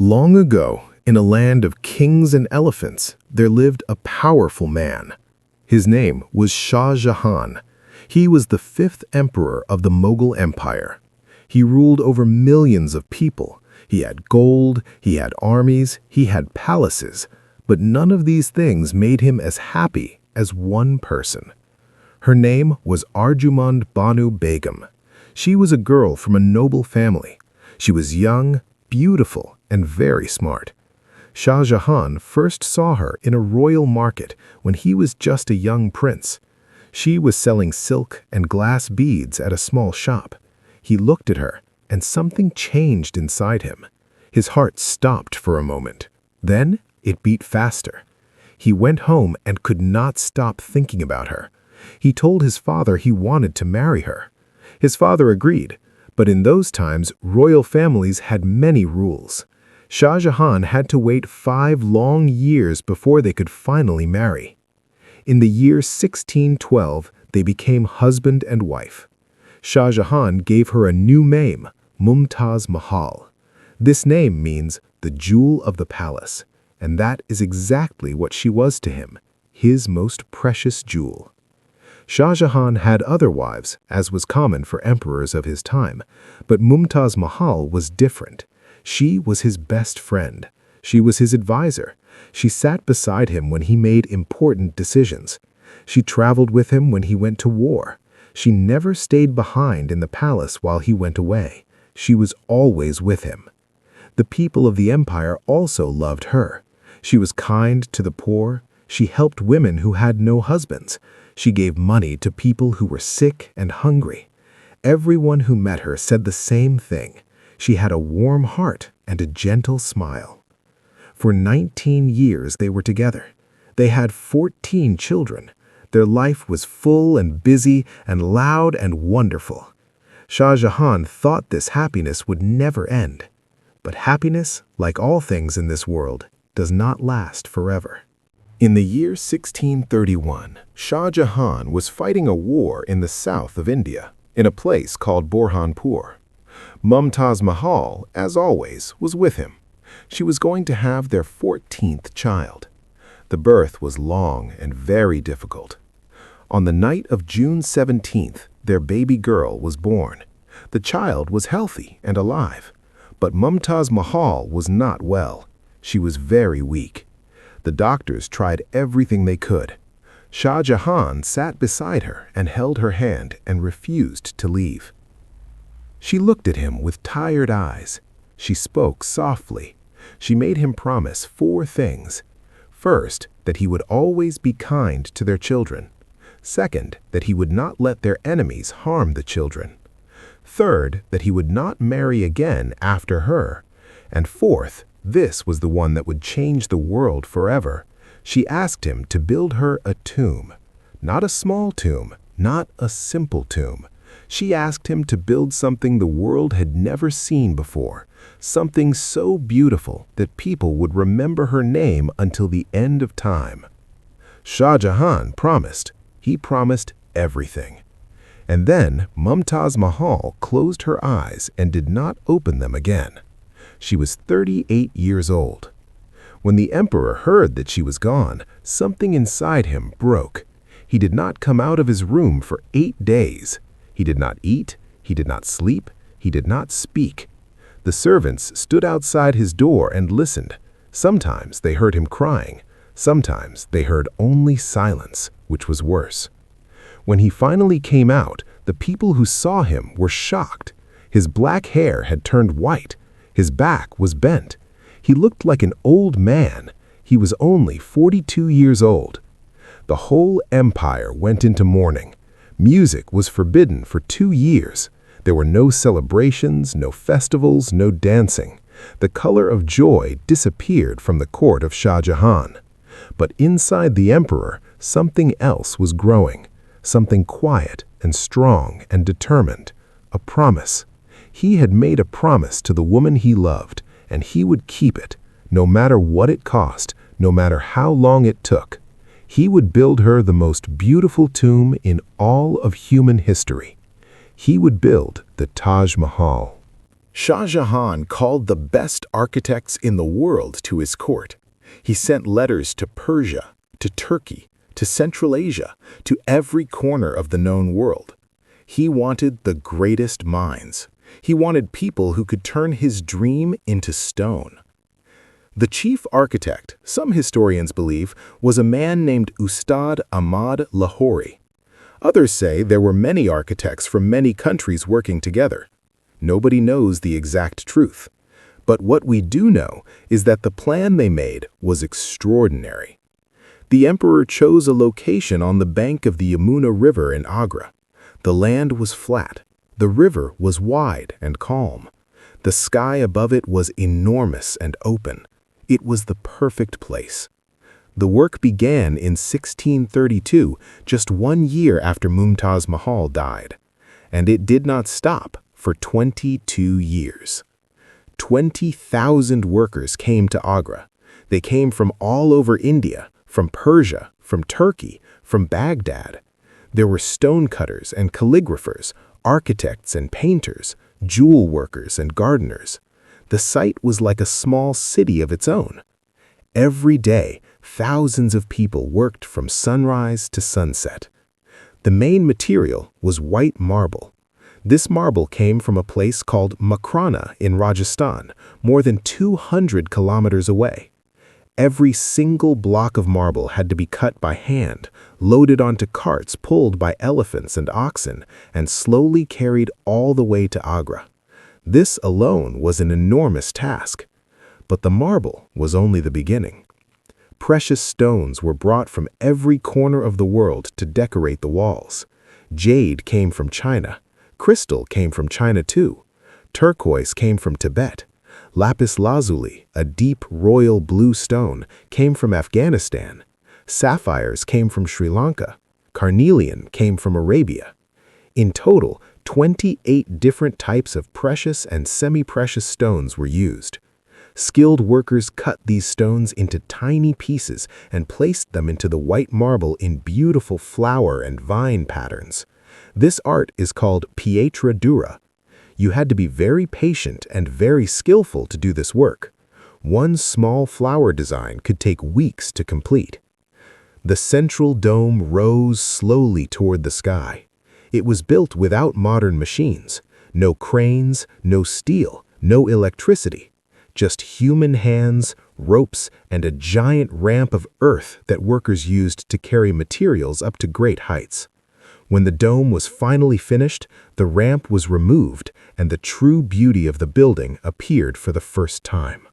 Long ago, in a land of kings and elephants, there lived a powerful man. His name was Shah Jahan. He was the fifth emperor of the Mughal Empire. He ruled over millions of people. He had gold, he had armies, he had palaces, but none of these things made him as happy as one person. Her name was Arjumand Banu Begum. She was a girl from a noble family. She was young, beautiful, and very smart. Shah Jahan first saw her in a royal market when he was just a young prince. She was selling silk and glass beads at a small shop. He looked at her, and something changed inside him. His heart stopped for a moment. Then it beat faster. He went home and could not stop thinking about her. He told his father he wanted to marry her. His father agreed, but in those times, royal families had many rules. Shah Jahan had to wait 5 long years before they could finally marry. In the year 1612, they became husband and wife. Shah Jahan gave her a new name, Mumtaz Mahal. This name means the jewel of the palace, and that is exactly what she was to him, his most precious jewel. Shah Jahan had other wives, as was common for emperors of his time, but Mumtaz Mahal was different. She was his best friend. She was his advisor. She sat beside him when he made important decisions. She traveled with him when he went to war. She never stayed behind in the palace while he went away. She was always with him. The people of the empire also loved her. She was kind to the poor. She helped women who had no husbands. She gave money to people who were sick and hungry. Everyone who met her said the same thing. She had a warm heart and a gentle smile. For 19 years they were together. They had 14 children. Their life was full and busy and loud and wonderful. Shah Jahan thought this happiness would never end. But happiness, like all things in this world, does not last forever. In the year 1631, Shah Jahan was fighting a war in the south of India, in a place called Burhanpur. Mumtaz Mahal, as always, was with him. She was going to have their 14th child. The birth was long and very difficult. On the night of June 17th, their baby girl was born. The child was healthy and alive, but Mumtaz Mahal was not well. She was very weak. The doctors tried everything they could. Shah Jahan sat beside her and held her hand and refused to leave. She looked at him with tired eyes. She spoke softly. She made him promise 4 things. First, that he would always be kind to their children. Second, that he would not let their enemies harm the children. Third, that he would not marry again after her. And fourth, this was the one that would change the world forever. She asked him to build her a tomb. Not a small tomb, not a simple tomb. She asked him to build something the world had never seen before, something so beautiful that people would remember her name until the end of time. Shah Jahan promised. He promised everything. And then Mumtaz Mahal closed her eyes and did not open them again. She was 38 years old. When the emperor heard that she was gone, something inside him broke. He did not come out of his room for 8 days. He did not eat, he did not sleep, he did not speak. The servants stood outside his door and listened. Sometimes they heard him crying. Sometimes they heard only silence, which was worse. When he finally came out, the people who saw him were shocked. His black hair had turned white. His back was bent. He looked like an old man. He was only 42 years old. The whole empire went into mourning. Music was forbidden for 2 years. There were no celebrations, no festivals, no dancing. The color of joy disappeared from the court of Shah Jahan. But inside the emperor, something else was growing. Something quiet and strong and determined. A promise. He had made a promise to the woman he loved, and he would keep it, no matter what it cost, no matter how long it took. He would build her the most beautiful tomb in all of human history. He would build the Taj Mahal. Shah Jahan called the best architects in the world to his court. He sent letters to Persia, to Turkey, to Central Asia, to every corner of the known world. He wanted the greatest minds. He wanted people who could turn his dream into stone. The chief architect, some historians believe, was a man named Ustad Ahmad Lahori. Others say there were many architects from many countries working together. Nobody knows the exact truth. But what we do know is that the plan they made was extraordinary. The emperor chose a location on the bank of the Yamuna River in Agra. The land was flat. The river was wide and calm. The sky above it was enormous and open. It was the perfect place. The work began in 1632, just 1 year after Mumtaz Mahal died. And it did not stop for 22 years. 20,000 workers came to Agra. They came from all over India, from Persia, from Turkey, from Baghdad. There were stonecutters and calligraphers, architects and painters, jewel workers and gardeners. The site was like a small city of its own. Every day, thousands of people worked from sunrise to sunset. The main material was white marble. This marble came from a place called Makrana in Rajasthan, more than 200 kilometers away. Every single block of marble had to be cut by hand, loaded onto carts pulled by elephants and oxen, and slowly carried all the way to Agra. This alone was an enormous task. But the marble was only the beginning. Precious stones were brought from every corner of the world to decorate the walls. Jade came from China. Crystal came from China too. Turquoise came from Tibet. Lapis lazuli, a deep royal blue stone, came from Afghanistan. Sapphires came from Sri Lanka. Carnelian came from Arabia. In total, 28 different types of precious and semi-precious stones were used. Skilled workers cut these stones into tiny pieces and placed them into the white marble in beautiful flower and vine patterns. This art is called pietra dura. You had to be very patient and very skillful to do this work. One small flower design could take weeks to complete. The central dome rose slowly toward the sky. It was built without modern machines. No cranes, no steel, no electricity. Just human hands, ropes, and a giant ramp of earth that workers used to carry materials up to great heights. When the dome was finally finished, the ramp was removed and the true beauty of the building appeared for the first time.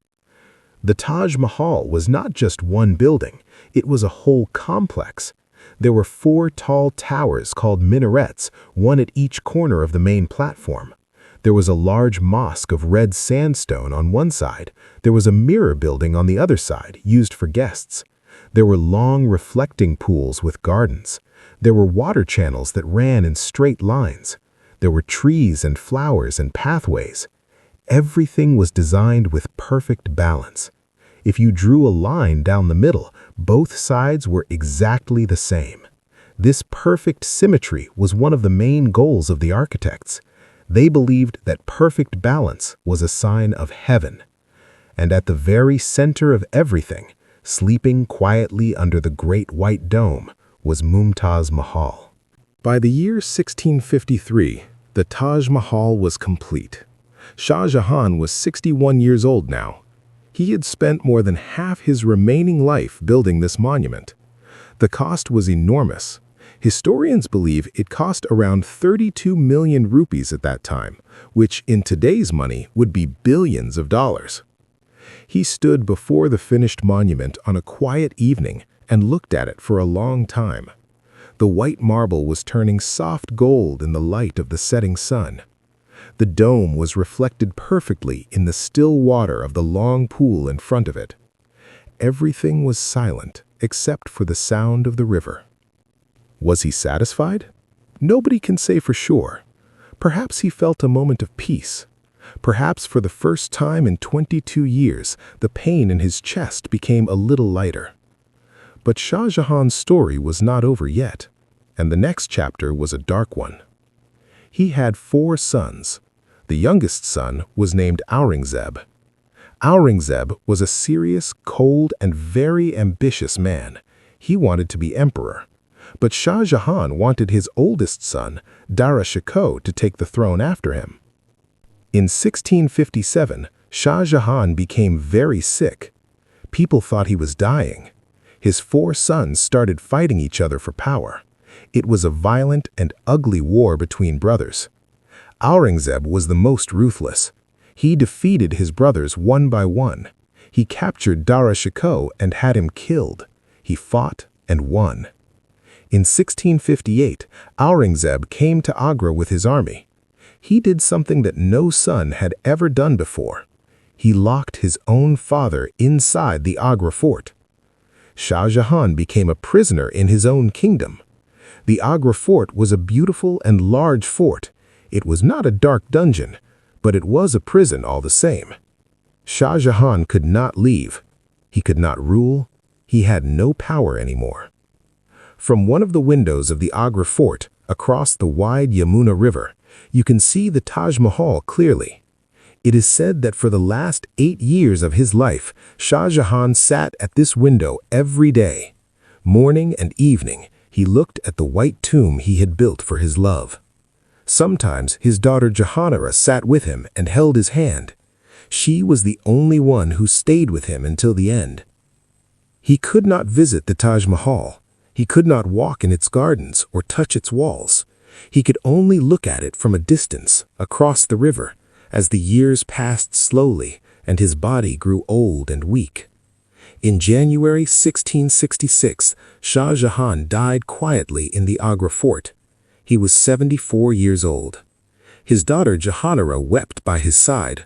The Taj Mahal was not just one building, it was a whole complex. There were 4 tall towers called minarets, one at each corner of the main platform. There was a large mosque of red sandstone on one side. There was a mirror building on the other side, used for guests. There were long reflecting pools with gardens. There were water channels that ran in straight lines. There were trees and flowers and pathways. Everything was designed with perfect balance. If you drew a line down the middle, both sides were exactly the same. This perfect symmetry was one of the main goals of the architects. They believed that perfect balance was a sign of heaven. And at the very center of everything, sleeping quietly under the great white dome, was Mumtaz Mahal. By the year 1653, the Taj Mahal was complete. Shah Jahan was 61 years old now. He had spent more than half his remaining life building this monument. The cost was enormous. Historians believe it cost around 32 million rupees at that time, which in today's money would be billions of dollars. He stood before the finished monument on a quiet evening and looked at it for a long time. The white marble was turning soft gold in the light of the setting sun. The dome was reflected perfectly in the still water of the long pool in front of it. Everything was silent except for the sound of the river. Was he satisfied? Nobody can say for sure. Perhaps he felt a moment of peace. Perhaps for the first time in 22 years, the pain in his chest became a little lighter. But Shah Jahan's story was not over yet, and the next chapter was a dark one. He had 4 sons. The youngest son was named Aurangzeb. Aurangzeb was a serious, cold, and very ambitious man. He wanted to be emperor. But Shah Jahan wanted his oldest son, Dara Shikoh, to take the throne after him. In 1657, Shah Jahan became very sick. People thought he was dying. His 4 sons started fighting each other for power. It was a violent and ugly war between brothers. Aurangzeb was the most ruthless. He defeated his brothers one by one. He captured Dara Shikoh and had him killed. He fought and won. In 1658, Aurangzeb came to Agra with his army. He did something that no son had ever done before. He locked his own father inside the Agra fort. Shah Jahan became a prisoner in his own kingdom. The Agra fort was a beautiful and large fort. It was not a dark dungeon, but it was a prison all the same. Shah Jahan could not leave. He could not rule. He had no power anymore. From one of the windows of the Agra fort, across the wide Yamuna River, you can see the Taj Mahal clearly. It is said that for the last 8 years of his life, Shah Jahan sat at this window every day. Morning and evening, he looked at the white tomb he had built for his love. Sometimes his daughter Jahanara sat with him and held his hand. She was the only one who stayed with him until the end. He could not visit the Taj Mahal. He could not walk in its gardens or touch its walls. He could only look at it from a distance, across the river, as the years passed slowly and his body grew old and weak. In January 1666, Shah Jahan died quietly in the Agra fort. He was 74 years old. His daughter Jahanara wept by his side.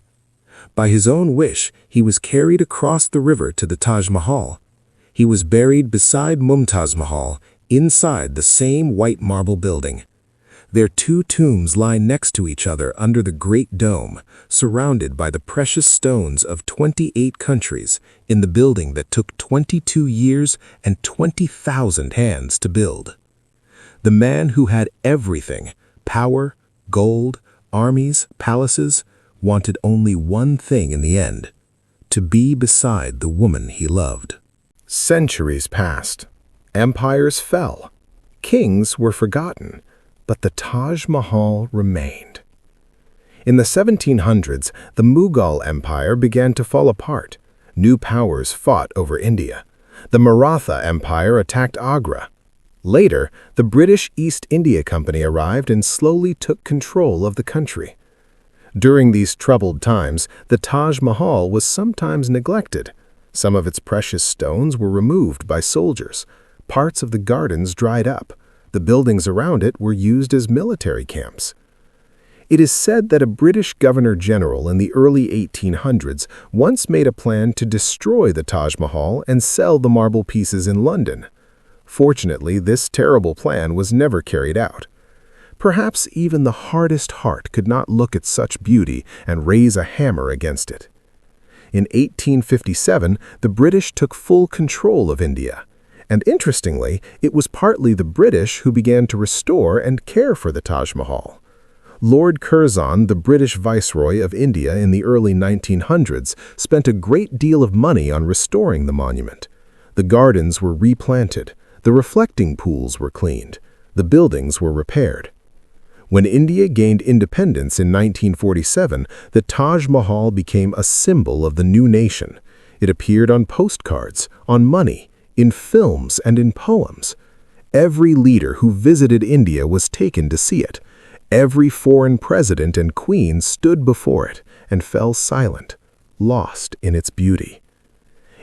By his own wish, he was carried across the river to the Taj Mahal. He was buried beside Mumtaz Mahal, inside the same white marble building. Their 2 tombs lie next to each other under the Great Dome, surrounded by the precious stones of 28 countries in the building that took 22 years and 20,000 hands to build. The man who had everything, power, gold, armies, palaces, wanted only one thing in the end: to be beside the woman he loved. Centuries passed. Empires fell. Kings were forgotten. But the Taj Mahal remained. In the 1700s, the Mughal Empire began to fall apart. New powers fought over India. The Maratha Empire attacked Agra. Later, the British East India Company arrived and slowly took control of the country. During these troubled times, the Taj Mahal was sometimes neglected. Some of its precious stones were removed by soldiers. Parts of the gardens dried up. The buildings around it were used as military camps. It is said that a British governor-general in the early 1800s once made a plan to destroy the Taj Mahal and sell the marble pieces in London. Fortunately, this terrible plan was never carried out. Perhaps even the hardest heart could not look at such beauty and raise a hammer against it. In 1857, the British took full control of India. And interestingly, it was partly the British who began to restore and care for the Taj Mahal. Lord Curzon, the British Viceroy of India in the early 1900s, spent a great deal of money on restoring the monument. The gardens were replanted, the reflecting pools were cleaned, the buildings were repaired. When India gained independence in 1947, the Taj Mahal became a symbol of the new nation. It appeared on postcards, on money, in films and in poems. Every leader who visited India was taken to see it. Every foreign president and queen stood before it and fell silent, lost in its beauty.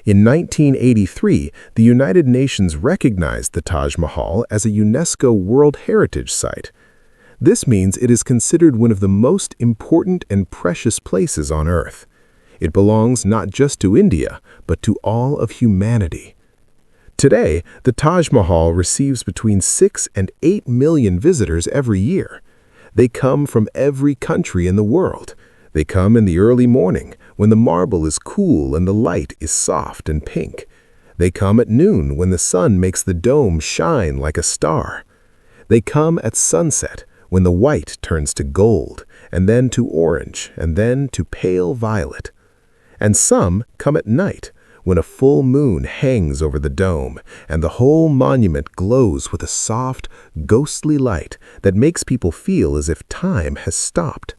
In 1983, the United Nations recognized the Taj Mahal as a UNESCO World Heritage Site. This means it is considered one of the most important and precious places on Earth. It belongs not just to India, but to all of humanity. Today, the Taj Mahal receives between 6 and 8 million visitors every year. They come from every country in the world. They come in the early morning, when the marble is cool and the light is soft and pink. They come at noon, when the sun makes the dome shine like a star. They come at sunset, when the white turns to gold and then to orange, and then to pale violet. And some come at night, when a full moon hangs over the dome, and the whole monument glows with a soft, ghostly light that makes people feel as if time has stopped.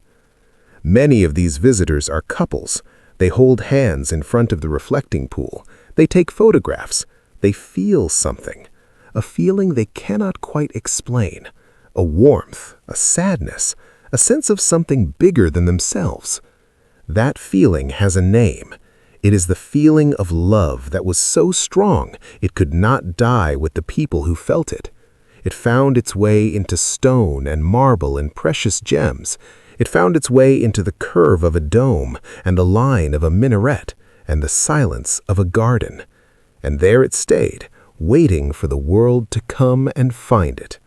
Many of these visitors are couples. They hold hands in front of the reflecting pool. They take photographs. They feel something, a feeling they cannot quite explain, a warmth, a sadness, a sense of something bigger than themselves. That feeling has a name. It is the feeling of love that was so strong it could not die with the people who felt it. It found its way into stone and marble and precious gems. It found its way into the curve of a dome and the line of a minaret and the silence of a garden. And there it stayed, waiting for the world to come and find it.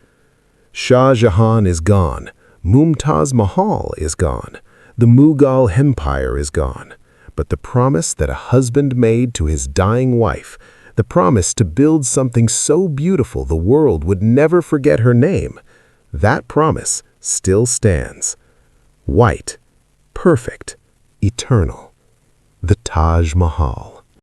Shah Jahan is gone. Mumtaz Mahal is gone. The Mughal Empire is gone. But the promise that a husband made to his dying wife, the promise to build something so beautiful the world would never forget her name, that promise still stands. White, perfect, eternal. The Taj Mahal.